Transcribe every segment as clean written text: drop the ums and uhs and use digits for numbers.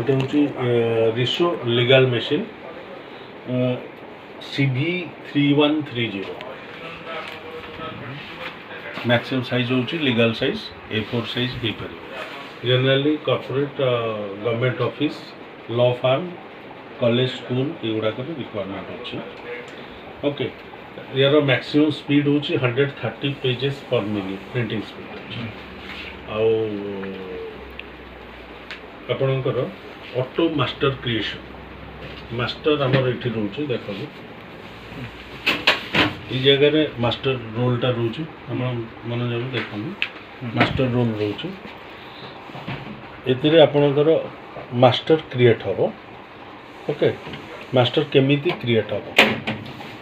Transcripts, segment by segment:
এটা হচ্ছে Riso legal machine CV3130 maximum size होची लीगल साइज A4 साइज हो पारे generally corporate government office law firm college school एगुड़ा रिक्वायरमेंट अच्छी ओके यार मैक्सिमम स्पीड होची 130 पेजेस पर मिनट प्रिंटिंग स्पीड अच्छी आपणकर ऑटो मास्टर क्रिएशन मास्टर आमर ये रोचे देख ये जगह मास्टर रोलटा रोचे मन जाऊ देख मास्टर रोल रोचे एतिरे आपणकर मास्टर क्रिएट हम ओके मास्टर केमिति क्रिएट हम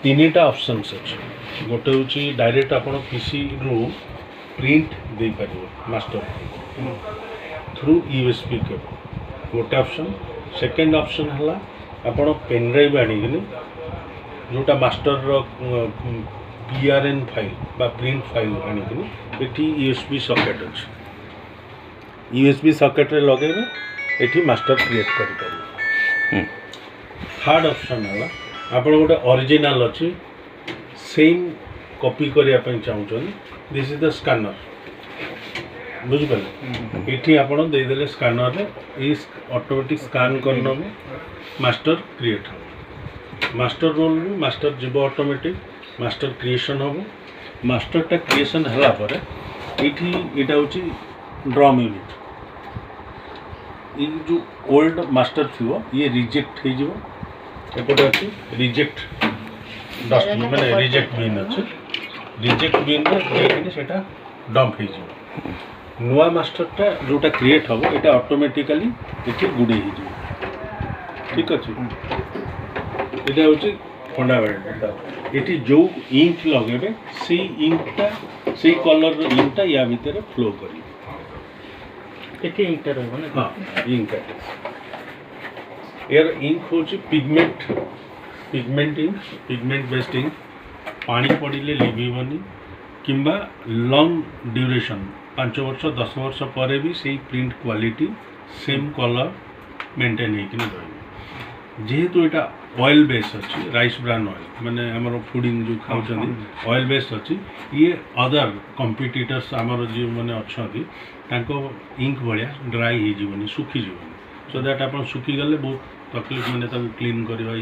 तीनटा ऑप्शंस अच्छे गोटे हूँ डायरेक्ट आप पीसी रू प्रिंट दे पार मास्टर थ्रू USB केबल गोटे ऑप्शन सेकेंड ऑप्शन है आपण पेन ड्राइव आनिकि जोटा मास्टर PRN फाइल बा प्रिंट फाइल आनिकि एठी USB सॉकेट अच्छे USB सॉकेट रे लगेबे एठी मास्टर क्रिएट कर पारे थर्ड ऑप्शन है आपण गोटे ओरिजिनल अच्छी सेम कॉपी करने चाहूँ दिस इज द स्कैनर बुझिपारे ये आपड़ देदेले स्कैनर रे ऑटोमेटिक स्कैन करने में मास्टर क्रिएट हम मास्टर रोल मास्टर जीव ऑटोमेटिक मास्टर क्रिएशन हम मास्टरटा क्रिएशन है यहाँ हूँ ड्रम यूनिट ये जो ओल्ड मास्टर थी ये रिजेक्ट हो एपटे अच्छी रिजेक्ट डस्ट मैंने रिजेक्ट बिन अच्छे रिजेक्ट बिन से डंप हो नुआ मास्टरटा जोटा क्रिएट हम ये ऑटोमेटिकली ये गुड़े हो ठीक अच्छे यहाँ हूँ फंडामेंटाल ये जो इंक लगे से इंकटा से कलर इंकटा या भितर फ्लो कर इंकटा रहा हाँ इंक यार इंक हूँ pigment ink pigment based ink पानी पड़े लिभनी किंबा लॉन्ग ड्यूरेशन 5 वर्ष 10 वर्ष पर भी से print quality same colour maintain होकर जेहेतु यहाँ ऑयल बेस अच्छी राइस ब्रान ऑयल माने आमर फूडिंग जो खाऊँ ऑयल बेस अच्छी ये अदर कंपिटिटर्स आमर जो मैंने अच्छा इंक भाया ड्राई हो सुखीजी सो दैट आप सुखीगले बहुत तकलीफ मैंने क्लीन करवा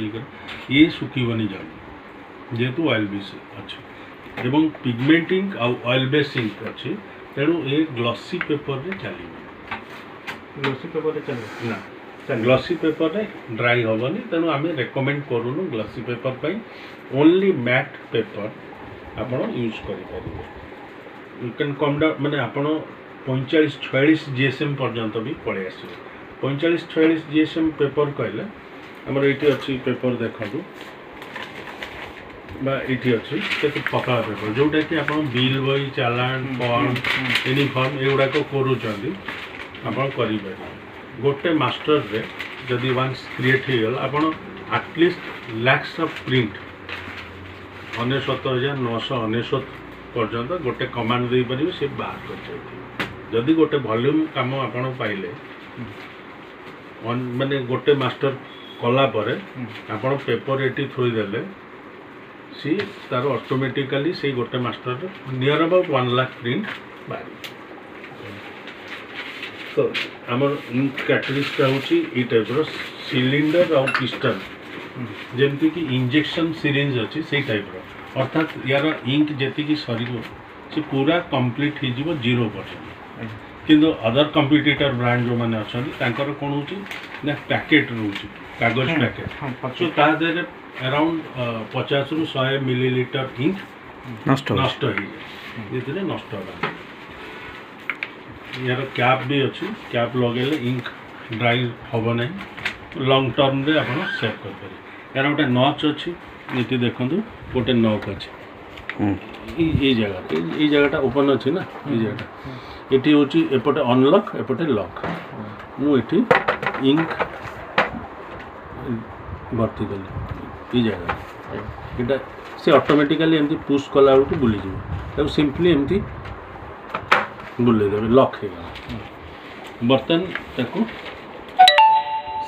ये सुखीबनी जाऊँ जेहेतु ऑयल बेस अच्छी एवं pigment ink oil base ink अच्छी तेणु ये ग्लॉसी पेपर रे चलो ग्लॉसी पेपर रे चलो ना ग्लॉसी पेपर रे ड्राई हेनी तेणु आम रेकमेंड करूँ ग्लॉसी पेपर पर ओनली मैट पेपर आप यूज करें यू कैन कम डाउन मैंने आप 45-46 GSM पर्यंत भी पड़े आस 45-46 GSM पेपर कहले आमर ये अच्छी पेपर देखूँ ये अच्छी पतला पेपर जोटा कि आप बिल बही चालान फॉर्म यूनिफॉर्म एगुड़ा करूँच आप गोटे मास्टर रे जदि वन्स क्रिएट हो गला आप एटलिस्ट लैक्स ऑफ प्रिंट 69,999 पर्यंत गोटे कमांड दे पारे से बाहर कर जदि गोटे वॉल्यूम काम आप पाइले माने गोटे मास्टर कला परे आप पेपर ये थोड़ीदे सी तार ऑटोमेटिकली से गोटे master near about 1 lakh print बाहर तो आमर इंक कैटलिस्टा हूँ ये टाइप सिलिंडर और पिस्टन जमती कि इंजेक्शन सिरिंज अच्छी से टाइप अर्थात यार इंक जी सर से पूरा कंप्लीट हो 0% किंतु अदर कंपिटिटर ब्रांड जो मैंने अच्छा कौन हो पैकेट रोचे कागज पैकेट सो तादेह अराउंड 50 ରୁ 100 मिलीलीटर इंक नष्ट हो नष्ट यार कैप भी अच्छी कैप लगे इंक ड्राई हम ना लॉन्ग टर्म रे आप सेव कर यार गोटे नच अच्छी ये देखो गोटे नक अच्छी ये जगह ओपन अच्छी ना ये जगह ये हूँ एपटे अनलॉक एपटे लॉक मुझे इंक भर्ती कली ये जगह यहाँ से ऑटोमेटिकली एमती पुश कला बेलू बुलीज सिंपली एमती बुलेदेवे लॉक हो गला बर्तन ताको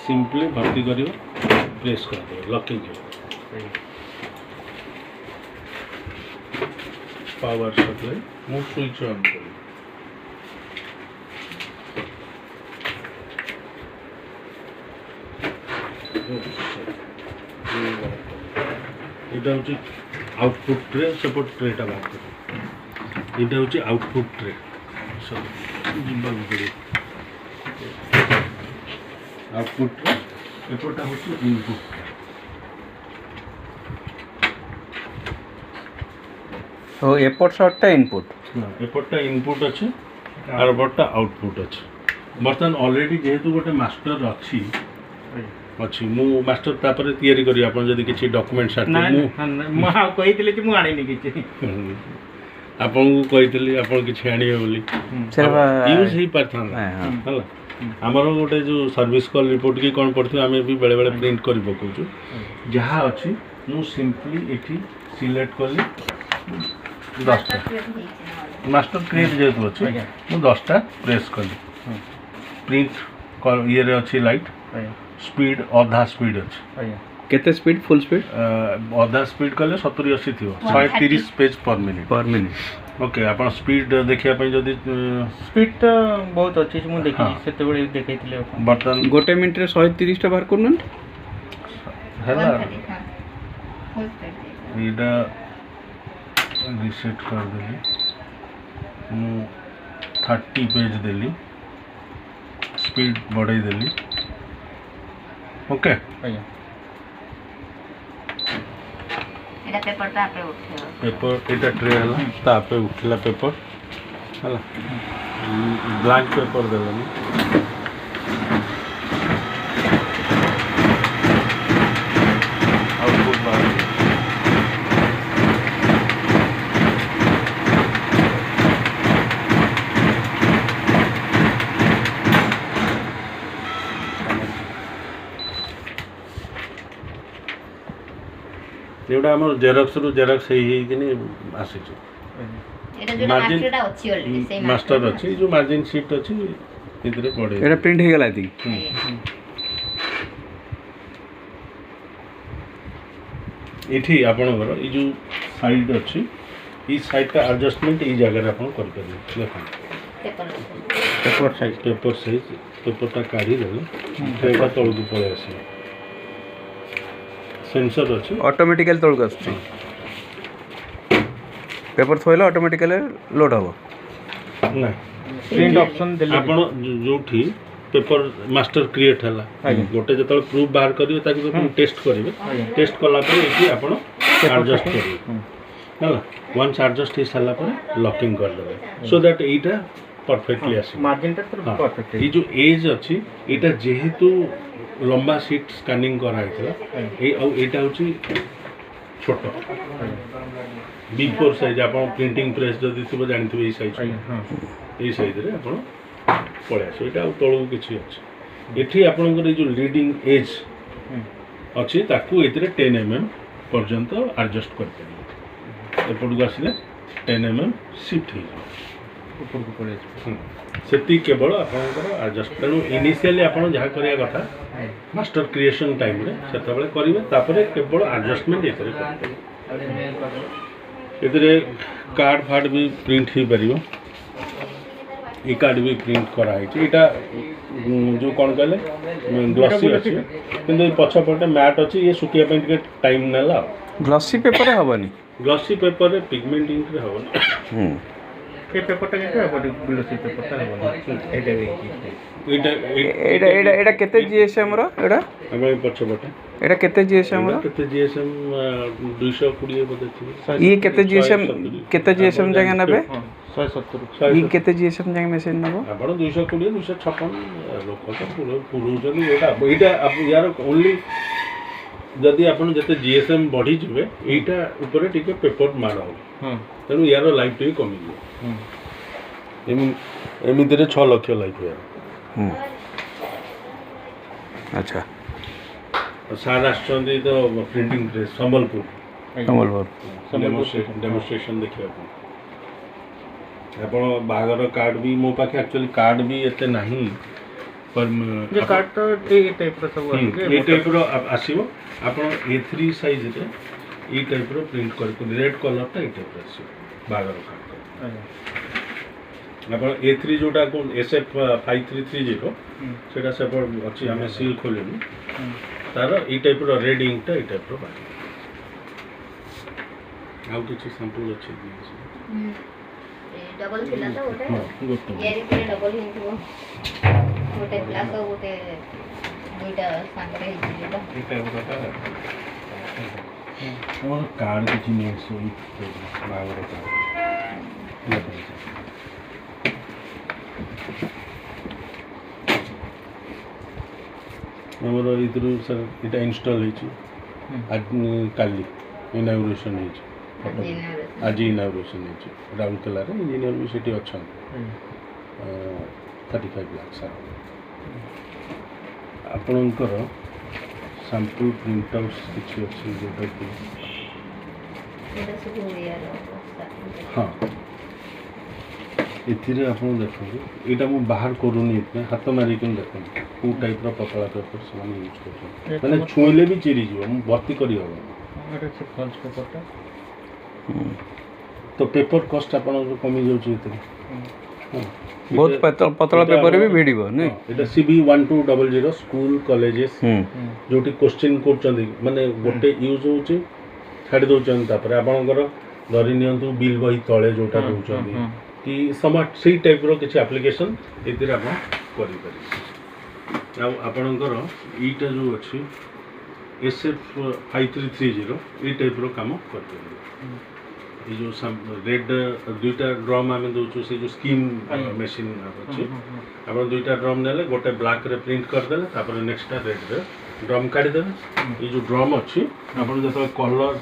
सिंपली भर्ती कर प्रेस कर लॉकिंग पावर सप्लाई मु स्विच ऑन कर এটা হচ্ছে আউটপুট ট্রে সেপট ট্রেটা বাদ করে এটা হচ্ছে আউটপুট ট্রে সব জিম্বাল করে আউটপুট ট্রে এপটটা হচ্ছে ইনপুট তো এপট শটটা ইনপুট না এপটটা ইনপুট আছে আর এপটটা আউটপুট আছে বর্তমান অলরেডি যেহেতু গোটে মাস্টার ଅଛି ଅଛି ମୁଁ ମାଷ୍ଟର ତାପରେ ତିଆରି କରିବି ଆପଣ ଯଦି କିଛି ଡକ୍ୟୁମେଣ୍ଟ ମୁଁ କହିଥିଲି ଯେ ମୁଁ ଆଣିନି କିଛି ଆପଣଙ୍କୁ କହିଥିଲି ଆପଣ କିଛି ଆଣିବେ ବୋଲି ୟୁଜ୍ ହେଇପାରିଥାନ୍ତା ହେଲା ଆମର ଗୋଟେ ଯେଉଁ ସର୍ଭିସ୍ କଲ୍ ରିପୋର୍ଟ କି କ'ଣ ପଡ଼ିଥିବ ଆମେ ବି ବେଳେବେଳେ ପ୍ରିଣ୍ଟ କରି ପକାଉଛୁ ଯାହା ଅଛି ମୁଁ ସିମ୍ପଲି ଏଠି ସିଲେକ୍ଟ କଲି 10ଟା ମାଷ୍ଟର କ୍ରିଏଟ୍ ଯେହେତୁ ଅଛି ମୁଁ 10ଟା ପ୍ରେସ୍ କଲି ପ୍ରିଣ୍ଟ ଇଏରେ ଅଛି ଲାଇଟ୍ स्पीड अधा स्पीड अच्छे केते स्पीड फुल स्पीड अधा स्पीड कले 70-80 थी 130 पेज पर मिनिट ओके आपण स्पीड देखिया पई जदी स्पीड तो बहुत अच्छी मु देखि सेते बेले देखैथिले बर्तन गोटे मिनिट रे 130 टा बार करन हैला इडा रीसेट कर देली मु 30 पेज देली स्पीड बढ़ाई देली ओके एटा पेपर तापे उठे पेपर एटा ट्रे हला तापे उठला पेपर हला ब्लैंक पेपर देलनी आउटपुट बाहर एवढा आम जेरक्स रु जेरक्स हेनी आसी एटा जो मास्टरटा अछि ऑलरेडी सेम मास्टर अछि जो मार्जिन शीट अछि इतरे पड़े एटा प्रिंट हे गेला थी इठी आपनकर ई जो साइड अछि ई साइड का एडजस्टमेंट ई जगह रे आपन कर करबे देखो पेपर साइज पेपरटा काढी देले एटा तळगु पळे आसी सेंसर अच्छे ऑटोमेटिकली तळक आछी पेपर थोइला ऑटोमेटिकली लोड हबो ना प्रिंट ऑप्शन देले आपण जोठी पेपर मास्टर क्रिएट हला गोटे जतल प्रूफ बाहर करियो ताकि तो टेस्ट करिवे टेस्ट कला पर एठी आपण एडजस्ट करिवे हला वंस एडजस्ट हे साला पर लॉकिंग कर देबे सो दैट एटा परफेक्टली आसी मार्जिन ता परफेक्ट ई जो एज अछि एटा जेहेतु लंबा सीट स्कैनिंग करा हैतला ए और एटा होची छोट बिग4 साइज आपण प्रिंटिंग प्रेस जदी थिबो जानिथिबे ई साइज ए साइज रे आपण पळे आसो एटा तळु किछि अछि एठी आपनकर जो लीडिंग एज अछि ताकू एतरे 10 mm पर्यंत एडजस्ट कर परिबे एपडू आसिले 10 mm शिफ्ट हे ऊपर को पळे सेती केवल आपनकर एडजस्ट तेणु इनिशियली आपण जहाँ करिया कथा मास्टर क्रिएशन टाइम रे सेतबेले करिवे तापरे केवल एडजस्टमेंट एतरे एतरे कार्ड फार्ड भी प्रिंट ही परिबो ई कार्ड भी प्रिंट करा है एटा जो कोन कहले ग्लॉसी अछि किंतु पछा पटे मैट अछि ये सुकिया पे टिके टाइम नेला ग्लॉसी पेपर हबनी ग्लॉसी पेपर रे पिगमेंट इंक रे हबनी के पेपरटा के हबनी ग्लॉसी पेपरटा हबनी एटा केते जीएसएम रो एटा हमें पछा पटे एटा केते जीएसएम रो केते जीएसएम 220 बदे थी ई केते जीएसएम जगह नबे 170 ई केते जीएसएम जगह मशीन नबो आपण 220 256 लोक तो पूरा जनी एटा यार ओनली जदि आपण जते जीएसएम बढ़ी जबे एटा ऊपर टिके पेपर मार हो तेनु यार लाइफ तो कमी गयो एमिति रे 6 लाख लाइफ यार अच्छा सार आछंदी तो प्रिंटिंग प्रेस संबलपुर डेमोन्स्ट्रेशन देखिए आपण बागर कार्ड भी मो पाखे एक्चुअली कार्ड भी एते नहीं जे कार्ड तो ए टाइप रो सब ए टाइप रो आसीबो आपण A3 साइज रे ए टाइप रो प्रिंट कर रेड कलर टा ए टाइप रो आसीबो बागर कार्ड आपण A3 जोटा को SF 5330 सेटा सब अछि हमें सील खोलेनु तार ए टाइप रो रेड इंक टा ए टाइप रो बाकी आउ किछि सैंपल अछि डबल थिला तो गोटे यारी पे डबल हिंथो गोटे प्लस गोटे दुईटा सांगरे हिजिले तो ए टाइप रो ता और कार्ड किछि नै सोई बागर कार्ड हमरो इधर सर इटा इंस्टॉल हेछि आज काली इनॉग्रेशन हेछि आज इनॉग्रेशन हेछि राउरकेला रे इंजीनियर भी सेठी अछन 35 लाख सर आपनकर सैंपल प्रिंट आउट किछि अछि जोटा कि एटा सब ओरिया रो हां एथिरे आपण देखो एटा मु बाहर करूनी इतने हाथ मारी के देखो को टाइप रो पतला पेपर समान यूज करछन माने छुइले भी चिरी जीव मु भर्ती करी हो एटा से फॉल्स पेपर तो पेपर कॉस्ट आपण जो कमी जाउ छी इतने बहुत पतला पेपर भी भिडिबो नै एटा CB 1200 स्कूल कॉलेजेस जोटी क्वेश्चन करछन माने गोटे यूज होची छाडी दोचन तापर आपनकर धरि नियंतु बिल बही तळे जोटा दोचन कि समाट सी टाइप रो किछि एप्लीकेशन एतिर आपण करि पारि आ आपनकर ईटा जो अछि SF 5330 ई टाइप रो काम करते ये जो रेड दुईटा ड्रम आमे दोछु से जो स्कीम मशीन अछि आपण दुईटा ड्रम नेले गोटे ब्लैक रे प्रिंट कर देले तापर नेक्स्ट रेड रे ड्रम काढी देले ये जो ड्रम अछि आपण जतो कलर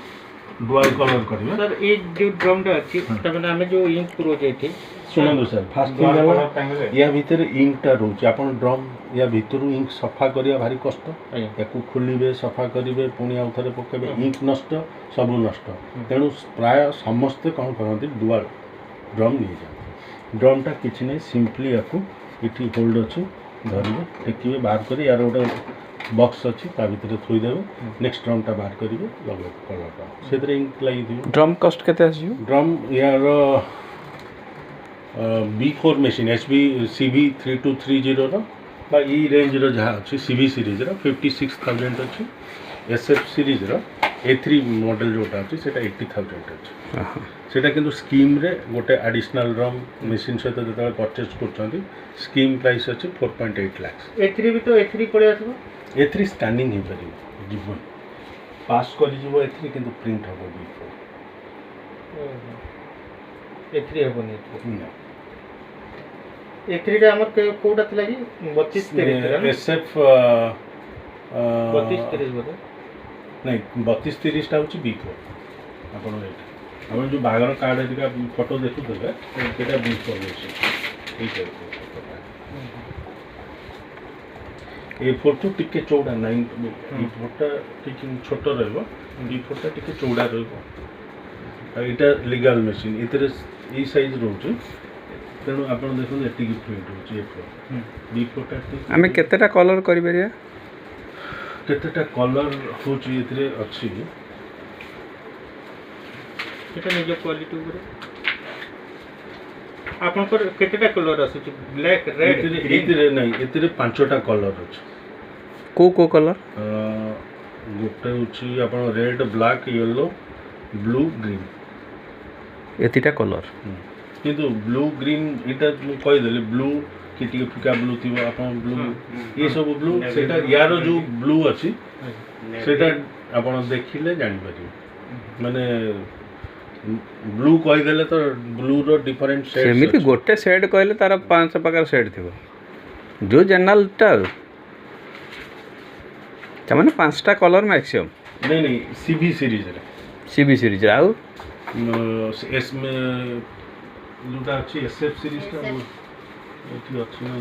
डुअल कलर करिवे सर ए जो ड्रम टा अछि तबने हमें जो इंक प्रो जेठी सुनंदु सर फास्ट थिंग या भीतर इंक टा रहउछि आपण ड्रम या भीतर इंक सफा करिया भारी कष्ट याकू खुलिबे सफा करिवे पुनी आउ थरे पकेबे इंक नष्ट सब नष्ट तेनु प्राय समस्त कोन करंती डुअल ड्रम नि जा ड्रम टा किछि नै सिंपली याकू इठी होल्ड अछि धरिबे टेकिबे बाहर करी यार ओटा बॉक्स अछि ता भीतर थोई देबे नेक्स्ट ड्रम टा बाहर करिवे लगे कलर टा सेतरे इंक लागि दिबे ड्रम कॉस्ट केते आसियो ड्रम यार B4 मशीन HB CB 3230 रो बा ई रेंज रो जहा अछि CB सीरीज रो 56000 अछि SF सीरीज रो A3 मॉडल जोटा अछि सेटा 80000 अछि सेटा किंतु स्कीम रे गोटे एडिशनल ड्रम मशीन सहित जता परचेज करछंती स्कीम प्राइस अछि 4.8 लाख A3 भी तो A3 पड़े आसबो A3 स्कैनिंग हे परि जीवन पास करि जीवो A3 किंतु प्रिंट हबो B4 A3 हबो नै A3 रे हमर कोडा थला जी 32 30 SF 32 30 बोले नहीं 32 30 टा होची B4 आपण एटा आपण जो बागर कार्ड एदिका फोटो देखु देबे एटा B4 होची ठीक है A4 तो टिके चौड़ा 9 B4 टा टिके छोट रहबो B4 टा टिके चौड़ा रहबो एटा लीगल मशीन इतरे ई साइज रहउची तेणु आपण देखो एटी की प्रिंट होची A4 B4 टा हमें केतेटा कलर करि परिया केतेटा कलर होची इतरे अछि एटा निज क्वालिटी ऊपर आपन पर केतेटा कलर आसुची ब्लैक रेड इतरे नहीं इतरे पांचटा कलर अछि को कलर गोटे होची आपण red black yellow blue green एतिटा कलर किंतु ब्लू ग्रीन इटा कहि देले ब्लू कि टिके फिका ब्लू थिबो आपण ब्लू ये सब ब्लू सेटा यारो जो ब्लू अछि सेटा आपण देखिले जानि पारिबे माने ब्लू कहि देले तो ब्लू रो डिफरेंट शेड्स सेमिति गोटे शेड कहले तार पांच प्रकार शेड थिबो जो जनरल टा तमाने पांचटा कलर मैक्सिमम नहीं सीबी सीरीज रे सीबी सीरीज आउ एस में लुटा अछि एसएफ सीरीज टा एठी अछि ना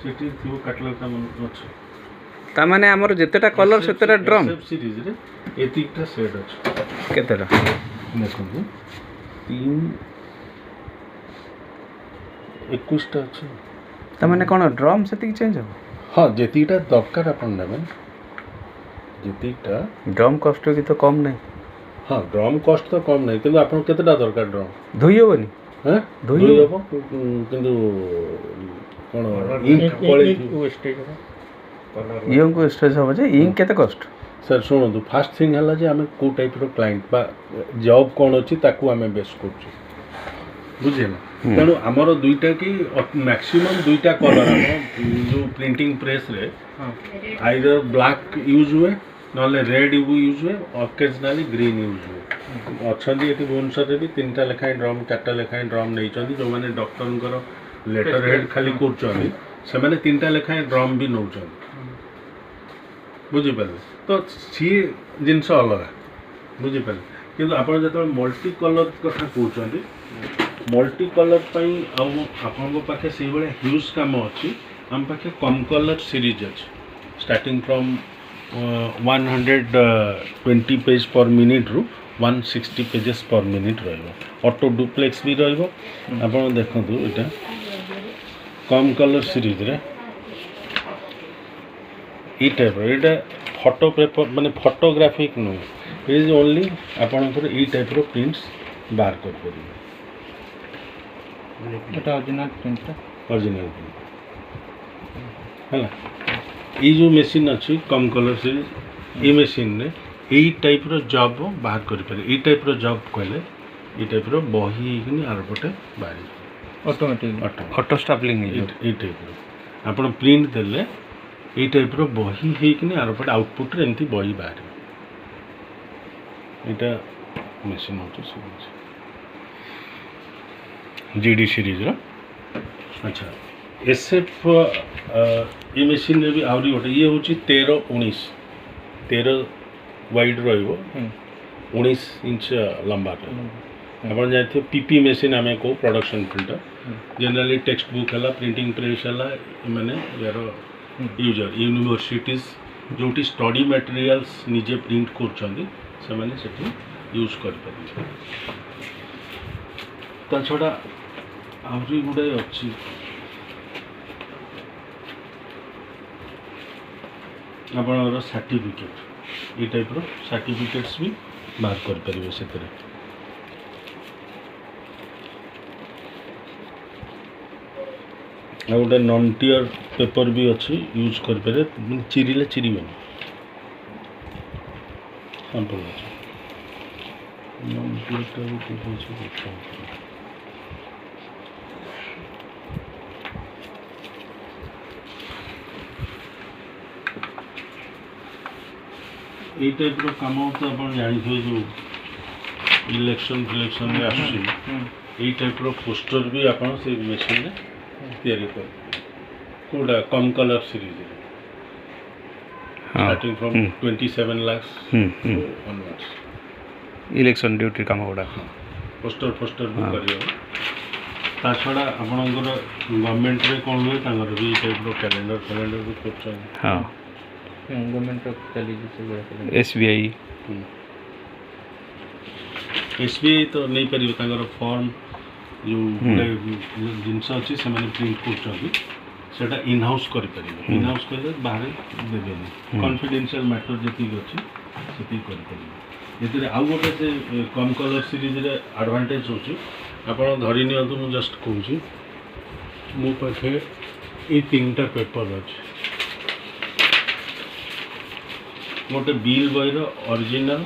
सेठी थियो काटला ता मन अछि ता माने हमर जेतेटा कलर सेतेटा ड्रम एसएफ सीरीज रे एतिकटा सेट अछि केतेटा देखो 3 21 टा अछि ता माने कोन ड्रम सेति चेंज हो हाँ जेतीटा दरकार आप नेबे जेतीटा ड्रम कस्ट की तो कम नहीं हाँ ड्रम कस्ट तो कम नहीं किंतु आपन केतेटा दरकार ड्रम धोई हेबनी हैं धोई धोई हबो किंतु कोन इंक पळे वेस्टेज इं को स्टेज हम जे इंक केते कस्ट सर शुणु फास्ट थिंग है जे आम को टाइप रो क्लाइंट बा जॉब कौन अच्छी ताकू आम बेस्ट कर बुझे ना तेणु आमर दुईटा कि मैक्सिमम दुईटा कलर जो प्रिंटिंग प्रेस रे आइदर ब्लैक यूज हुए ना रेड यूज हुए ऑकेजनली ग्रीन यूज हुए अच्छा ये भुवनेश्वर भी 3टा लेखाएं ड्रम 4टा लेखाएं ड्रम नहीं जो मैंने डॉक्टर लेटर हेड खाली कर 3टा लेखाएं ड्रम भी नौ बुझिपारे तो सी जिनस अलग बुझिपारे कि आप जो मल्टी कलर कथा कहते मल्टी कलर आपण पाखे से भाई ह्यूज कम अच्छी आम पाखे कम कलर सीरीज अच्छी starting from 120 page per minute रु 160 pages per minute auto duplex भी आप देखु यहाँ कम कलर सीरीज रे ई टाइप यहाँ फोटो पेपर माने फोटोग्राफिक नुह इज ओनली आपणकर ई टाइप रो प्रिंट्स बाहर कर परिबे ओरिजिनल प्रिंट ओरिजिनल प्रिंट है ये जो मशीन अच्छी कम कलर सीरीज ये मशीन रे यही टाइप रो जॉब बाहर कर पारे ये टाइप रो जॉब कहले ये टाइप रो बही कि आरपटे बाहर ऑटोमेटिक ऑटो स्टापलिंग ये टाइप रो आपण प्रिंट देले ये टाइप रो बही कि आरपटे आउटपुट रे एमती बही बाहर এটা মেশিন হচ্ছে जीडी सीरीज रो अच्छा एसएफ ये मेसीन भी आहरी गोटे ये हूँ 13 वाइड रो 19 इंच लंबा आप जानते पीपी मेसीन आम कौ production printer generally text book है प्रिंटिंग प्रेस है मैंने यार यूजर यूनिवर्सिटीज जो स्टडी मटेरियल्स निजे प्रिंट कर यूज कर छड़ा आहरी गुड़ाए अच्छी आपणर सर्टिफिकेट ये टाइप रो सर्टिफिकेट्स भी बाहर कर पारे से गोटे नॉन टियर पेपर भी अच्छी यूज कर पारे चिरिले चिरीबे सैंपल अच्छे नॉन टियर ये टाइप रो काम तो आप जानी जो इलेक्शन फिलेक्शन में आसुची टाइप रो पोस्टर भी आप से मेसीन में तैयारी कर कोडा ComColor series starting from 27 lakh onwards election duty काम गुड़ा पोस्टर भी करियो ता छड़ा आपनकर गवर्नमेंट रे कोन हुए तांगर भी टाइप रो कैलेंडर भी करछन हां गवर्नमेंट ऑफ चली एसबीआई तो नहीं पारे तांगर फॉर्म जो जिनस अच्छी से प्रिंट कर इन हाउस कर इन हाउस कर बाहर देवे कॉन्फिडेंशियल मैटर जी अच्छी से आउ गोटे से कम कलर सीरीज रे एडवांटेज होची आपण धरी नियंतु मु जस्ट कहूँ मो पाखे ये 3टा पेपर अच्छे गोटे bill buyer original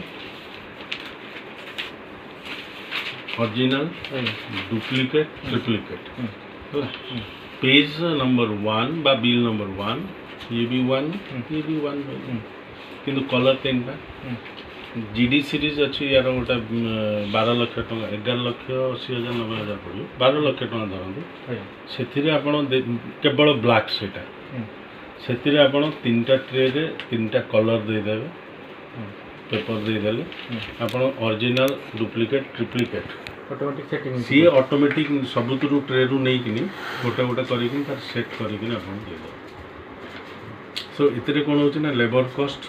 duplicate triplicate page number 1 बा बिल नंबर 1 ये भी 1 ये भी 1 किंतु कलर 3टा जीडी सीरीज अच्छी यार गोटे 12 लाख टका 11 लाख 80,000 90,000 पड़ो 12 लाख टका धरतु से आप केवल ब्लैक सेटा से आप 3टा ट्रे रे 3टा कलर देदेवे पेपर देदेले आप original duplicate triplicate automatic setting सी ऑटोमेटिक सबुतु ट्रे रु नहीं कि गोटे गोटे करके तार सेट करके आप सो इतने कौन हो ना labour cost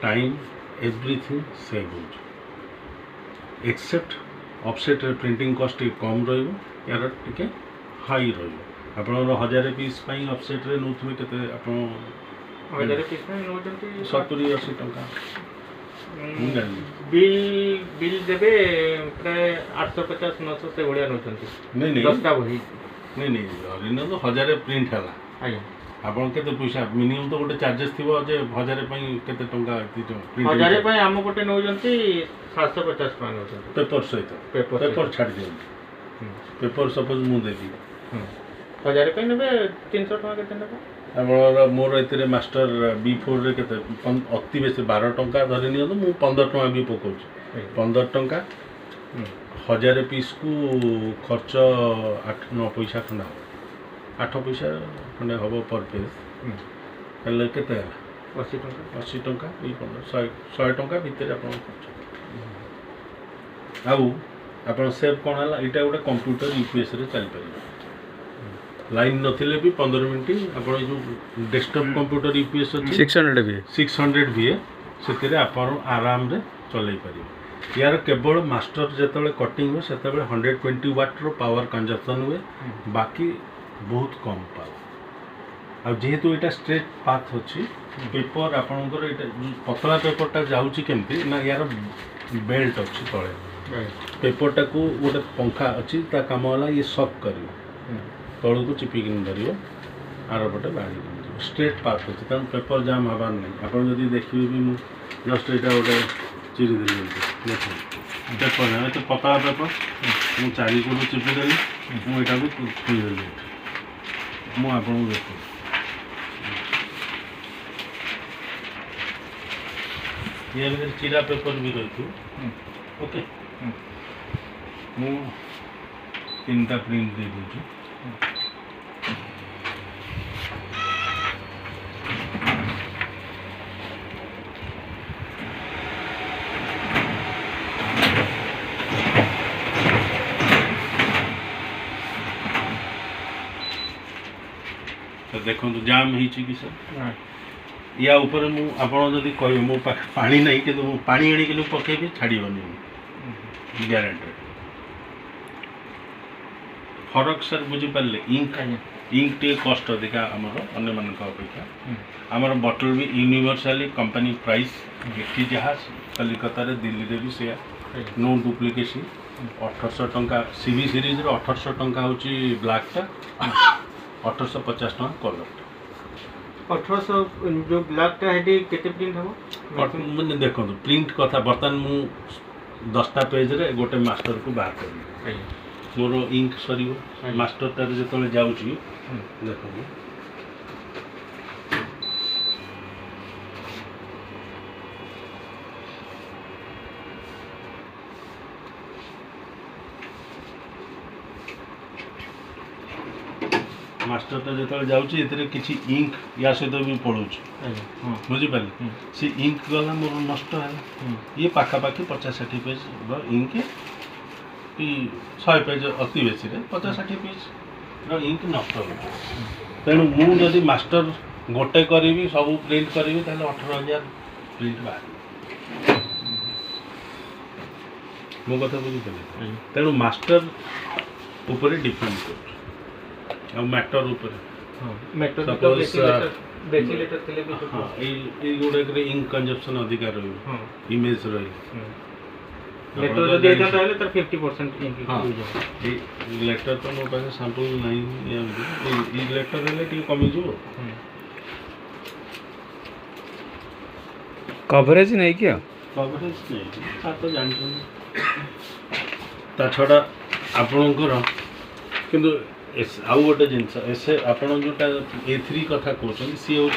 time everything save हो एक्सेप्ट ऑफसेट प्रिंटिंग कॉस्ट कम यार टे हाई ଆପଣଙ୍କର 1000 ପିସ୍ ପାଇଁ ଅଫସେଟ୍ରେ ନେଉଥିବେ କେତେ ଆପଣ 1000 ପିସ୍ ପାଇଁ ନେଉଛନ୍ତି 70-80 ଟଙ୍କା ମୁଁ ଜାଣିଲି। ବିଲ୍ ଦେବେ ପ୍ରାୟ 850-900 ସେ ଭଳିଆ ନେଉଛନ୍ତି ନାଇଁ ନାଇଁ 10ଟା ବହି। ନାଇଁ ଧରିନିଅନ୍ତୁ 1000 ପ୍ରିଣ୍ଟ ହେଲା ଆଜ୍ଞା ଆପଣ କେତେ ପଇସା ମିନିମମ୍ ତ ଗୋଟେ ଚାର୍ଜେସ୍ ଥିବ ଯେ 1000 ପାଇଁ କେତେ ଟଙ୍କା ପ୍ରିଣ୍ଟ 1000 ପାଇଁ ଆମ ଗୋଟେ ନେଉଛନ୍ତି 750 ଟଙ୍କା ନେଉଛନ୍ତି ପେପର ସହିତ ପେପର ଛାଡ଼ି ଦିଅନ୍ତୁ ପେପର ସପୋଜ ମୁଁ ଦେବି 1000 ପାଇଁ ନେବେ 300 ଟଙ୍କା କେତେ ନେବେ ଆପଣଙ୍କର ମୋର ଏଥିରେ ମାଷ୍ଟର B4ରେ କେତେ ଅତି ବେଶୀ 12 ଟଙ୍କା ଧରି ନିଅନ୍ତୁ ମୁଁ 15 ଟଙ୍କା ବି ପକାଉଛି 15 ଟଙ୍କା 1000 ପିସ୍କୁ ଖର୍ଚ୍ଚ 8-9 ପଇସା ଖଣ୍ଡେ ହେବ 8 ପଇସା ଖଣ୍ଡେ ହେବ ପର୍ ପେଜ୍ ହେଲେ କେତେ ହେଲା 80 ଟଙ୍କା 80 ଟଙ୍କା ଏଇ 100 ଟଙ୍କା ଭିତରେ ଆପଣଙ୍କ ଖର୍ଚ୍ଚ ଆଉ ଆପଣ ସେଭ୍ କ'ଣ ହେଲା ଏଇଟା ଗୋଟେ କମ୍ପ୍ୟୁଟର UPSରେ ଚାଲିପାରିବ ଲାଇନ୍ ନଥିଲେ ବି 15 ମିନିଟ୍ ଆପଣ ଏଇ ଯେଉଁ ଡେସ୍କଟପ୍ କମ୍ପ୍ୟୁଟର UPS ଅଛି 600 VA ସେଥିରେ ଆପଣ ଆରାମରେ ଚଲେଇ ପାରିବେ यार केवल मास्टर जिते कटिंग हुए से 120 वाट्र पावर कंजप्शन हुए बाकी बहुत कम पावर आ जेहेतु यहाँ स्ट्रेट पाथ अच्छी पेपर आपणकर पतला पेपरटा जाऊँगी केमती ना यार बेल्ट अच्छी तले पेपरटा को गोटे पंखा अच्छी ता काम है ये सक कर तलू को चिपिक धर आर पटे बाहर स्ट्रेट पाथ अच्छी तेणु पेपर जाम हबार नहीं आप देखिए भी मुझे जस्ट यहाँ गोटे चिरी देली देखो पेपर ना तो पतला पेपर मुझे चारिकूट चिपिदेली मुझा को खुलदेली मुझे आपको देख ये चिरा पेपर भी रही ओके मु 3टा प्रिंट दे दूँ देखो जाम हो कि सर या ऊपर मु आपड़ जदि कह मो पानी नहीं कि पानी आनिक पकेबी छाड़बनी ग्यारंटी फरक सर बुझीपारे इंक इंक टे कस्ट अधिका आमर अन्य मानक अपेक्षा आमर बटल भी यूनिवर्साली कंपनी प्राइस ये जहाँ कलिकता दिल्ली रे भी से नो डुप्लिकेसी 1800 टंका सीवी सीरीज 1800 टंका हूँ ब्लैकटा 1850 टंका कलर 1800 जो ब्लैकटा है केते प्रिंट हम मैंने देखो प्रिंट कथा बर्तमान मु 10टा पेज रे गोटे मास्टर को बाहर कर मोर इंक सरी मास्टर तार जो जाऊँगी देखो मास्टरटा जो जाऊँगी किसी इंक या सहित भी पड़ू बुझीपारे सी इंक गला मोर नष्ट है ये पाखापाखि 50-60 पेज इंक कि 100 पेज अति बेसी 50-60 पेज इंक नष्ट हो तेणु मुझे मास्टर गोटे करी सब प्रिंट करी 18,000 प्रिंट बाहर मो कथा बुझीपारे तेणु मास्टर ऊपर डिपेंड कर मैटर गुड़े इंक कंजप्शन अधिका इमेज रही लेटर तो मो पास सैंपल नहीं लेटर कमिज कवरेज नहीं कि कवरेज नहीं तो जानते ता छड़ा आपणकर किंतु आउ गोटे जिनस एसे आपड़ जोटा A3 कथा कहते सी हूँ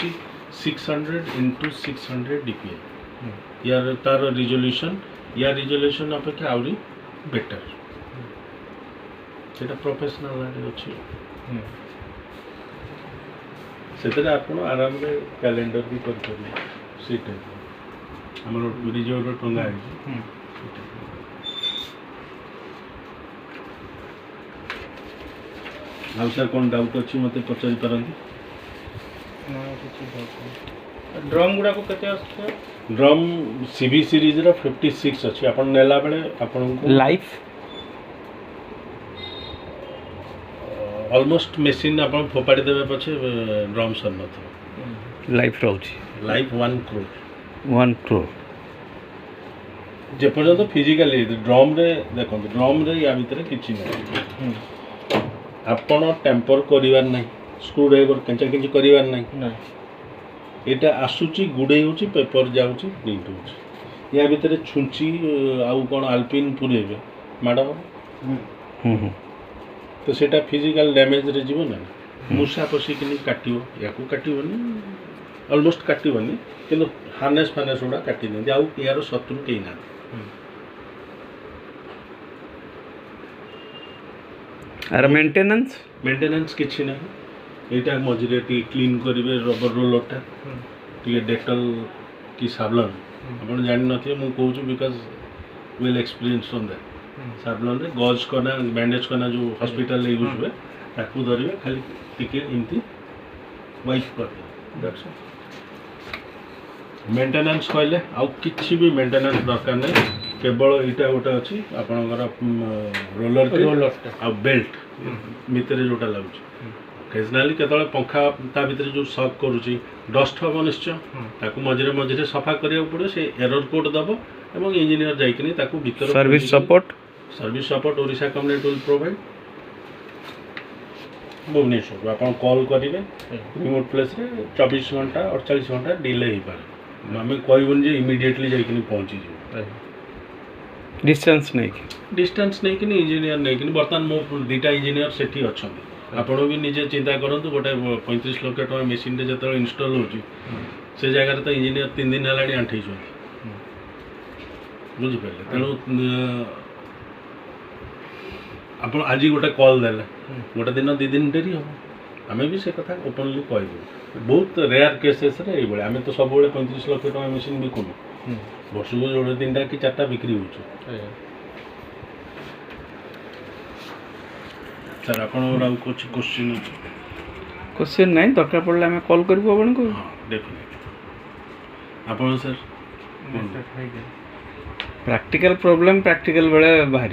600x600 DPI यार तार रिजोल्यूशन अपेक्षा आउरी बेटर से प्रोफेशनल अच्छी से आप आराम कैलेंडर भी करें से टाइप आम रिजर्व टंगा आउ सर कौन डाउट अच्छी मत पचारि पारंती ड्रम गुड़ा को केते ड्रम सीवी सीरीज रो 56 अच्छी अपन नेला बेले अपन को लाइफ ऑलमोस्ट मशीन आप फोपाड़ी देवे पछे ड्रम सर नथिବ लाइफ रोची लाइफ 1 crore 1 crore जे पर्यंत फिजिकली ड्रम रे देखो ड्रम रे या भीतर किछि नै आपण टेम्पर करिवार नै स्क्रू ड्राइवर केंचा केंची करिवार नै ना एटा आसुची गुडे होची पेपर जाउची प्रिंट होची या भीतर छुंची आउ कोन अल्पिन पुरेबे मैडम तो सेटा फिजिकल डैमेज रे जीव ना मुसा पसिकनी काटियो याकू काटिबनी ऑलमोस्ट काटिबनी किंतु हार्नेस फार्नेस उडा काटि दे आउ यार शत्रु केही ना आर मेंटेनेंस किछि ना एटा मजरे टी क्लीन करिवे रबर रोलरटा टी डेटल की साबलन आपण जानि नथिए मु कहूछु because well experience on that साबलन रे गॉज करना बैंडेज करना जो हॉस्पिटल यूज हुए ताकू धरिवे खाली टिके इनती वाइप कर दैट्स मेंटेनेंस कहले आउ किछि भी मेंटेनेंस दरकार नै केवल एटा गोटे अछि आपनकर रोलर आ बेल्ट मितरे जोटा लागुछि ओकेजनली केतले पंखा ता भीतर जो शॉक करूछि डस्ट हो निश्चय ताकू मझरे मझरे सफा करिया पड़े से एरर कोड दबो एवं इंजीनियर जाइकनी ताकू भीतर service support Odisha community will provide Bhubaneswar आप कॉल करेंगे रिमोट प्लेस रे 24 घंटा 48 घंटा डिले हो पाए आम कहबन जे इमिडिएटली जाइकनी पहुँची जाए डिस्टेंस नहीं कि इंजीनियर नहीं कि बर्तमान मो दुटा इंजीनियर सेठी अच्छा आपण भी निजे चिंता करूँ गोटे 35 लाख टका मेसीन जो इनस्टॉल होची से जगह तो इंजीनियर 3 दिन है आंठी बुझिपारे तेणु आप आज गोटे कॉल देले गोटे दिन 2 दिन डेरी हम आम भी से कथा ओपनली कहबू बहुत रेयर केसेस रे ये आम तो सब 35 लाख टका मेसीन बिकुनु वर्ष को जोड़े 3टा कि 4टा बिक्री हो सर आपन कुछ क्वेश्चन नहीं दरकार पड़े आम कॉल करूँ आपन को डेफिनेटली आपन सर प्रैक्टिकल प्रॉब्लम प्रैक्टिकल बेले बाहर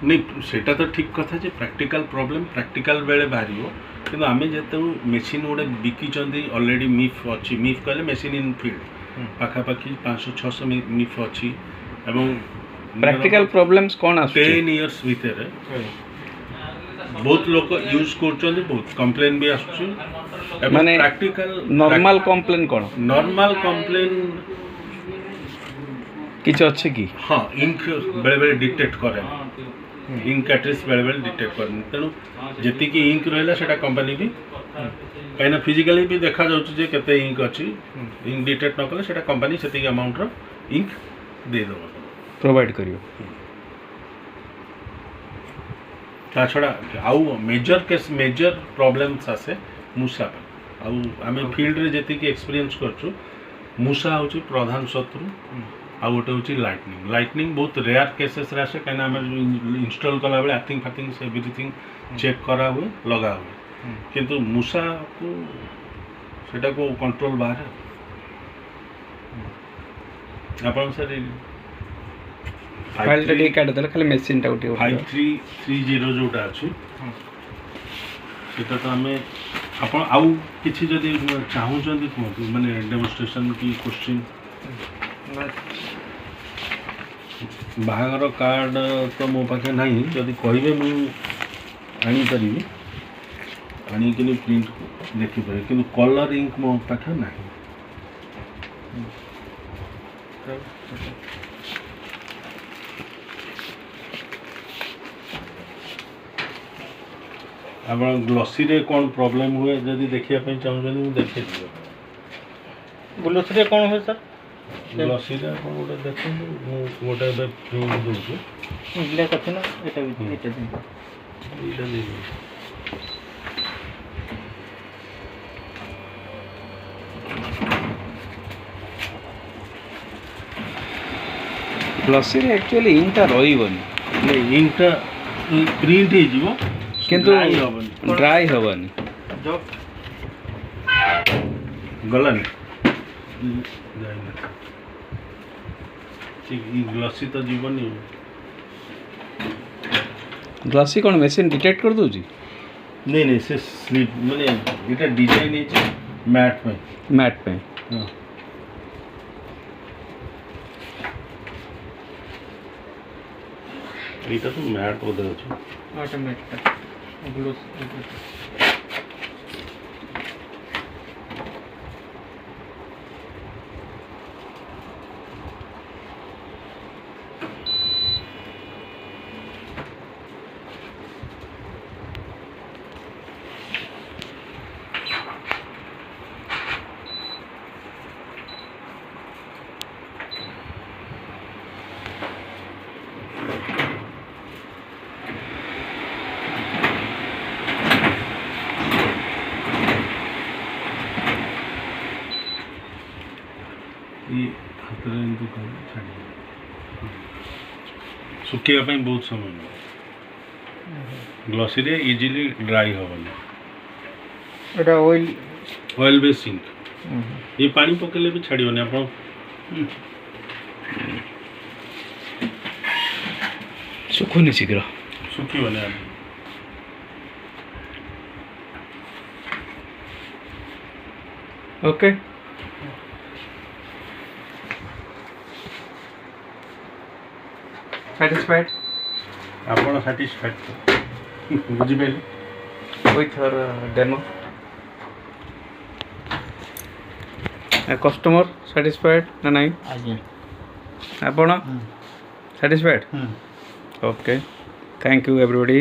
नहीं सेटा तो ठीक कथा जे प्रैक्टिकल प्रॉब्लम प्रैक्टिकल बेले बाहर कि आम जो मेसीन गोटे बिकी ऑलरेडी मिफ अच्छी मिफ कहले मेसीन इन फील्ड पाखापाखि 500-600 मिफ अच्छी एवं प्रैक्टिकल प्रॉब्लम्स कौन 10 इयर्स भितर बहुत लोग यूज कर बहुत कंप्लेन भी आसुची माने प्रैक्टिकल नॉर्मल कंप्लेन कौन नॉर्मल कंप्लेन किछ अच्छे की हाँ इंक बेले बेले डिटेक्ट करे इंक कैटरेज बेले बेले डिटेक्ट करे तेणु जेति की इंक रहला सेटा कंपनी भी कहीं फिजिकली भी देखा जाउची जे केते इंक अच्छी इंक डिटेक्ट न कले सेटा कंपनी सेति अमाउंट रो इंक दे दो प्रोवाइड करियो ता छड़ा आउ मेजर केस मेजर प्रॉब्लम्स आसे मूसा आउ आमे फील्ड रे जेति की एक्सपीरियंस करछु मूसा होची प्रधान शत्रु आ गोटे हूँ लाइटनिंग बहुत रेयर केसेस आसे कहीं आम इनस्टॉल कला बेले आर्थिंग फार्थिंग से एवरीथिंग चेक करा हुए लगा हुए किंतु मूसा को सेटा को कंट्रोल बाहर आपन सर फाइल टे काट दले खाली मशीन टा उठी 5330 जोटा अछि सेटा तो हमें आपन आउ किछि जदी चाहू जदी को माने डेमोन्स्ट्रेशन की क्वेश्चन बाहागर कार्ड तो मो पाखे नहीं जदि कहे मुझे आनी प्रिंट देखिपारे कि कलर इंक मो पाखे ना आप ग्लॉसी रे कौन प्रॉब्लम हुए जदि देखिया पे चाहूँ मुझे देखे ग्लॉसी रे कौन हुए सर ग्लॉसी रे कौन गोटे देखो गोटे प्रिंट दूसरे ब्लैक अच्छे ना एटा भी एटा दे ग्लॉसी रे एक्चुअली इंक रहीबनी नहीं इंक प्रिंट हे जीवो किंतु ड्राई हबनी जो गलन ठीक ग्लॉसी तो जीवनी ग्लॉसी कौन मशीन डिटेक्ट कर दूची नहीं नहीं से स्लीप माने এটা ডিজাইন হয়েছে ম্যাট पे मैट पे हाँ এটা তো ম্যাট ওদের আছে ऑटोमेटिक ब्लू ये ହାତରେ ଏମିତି କରି ଛାଡ଼ି ଶୁଖିବା ପାଇଁ ବହୁତ ସମୟ ନେବ ଗ୍ଲସିରେ ଇଜିଲି ଡ୍ରାଇ ହେବନି এটা অয়েল ଅଏଲ୍ ବେସ୍ ସିଙ୍କ ଏ ପାଣି ପକେଇଲେ ବି ଛାଡ଼ିବନି ଆପଣ सुखुनी शीघ्र ଶୁଖିବନି ଆପଣ ओके satisfied ଆପଣ ସାଟିସ୍ଫାଏଡ୍ ବୁଝିପାରିଲେ with her demo customer satisfied ना नहीं आज्ञा आपण satisfied okay thank you everybody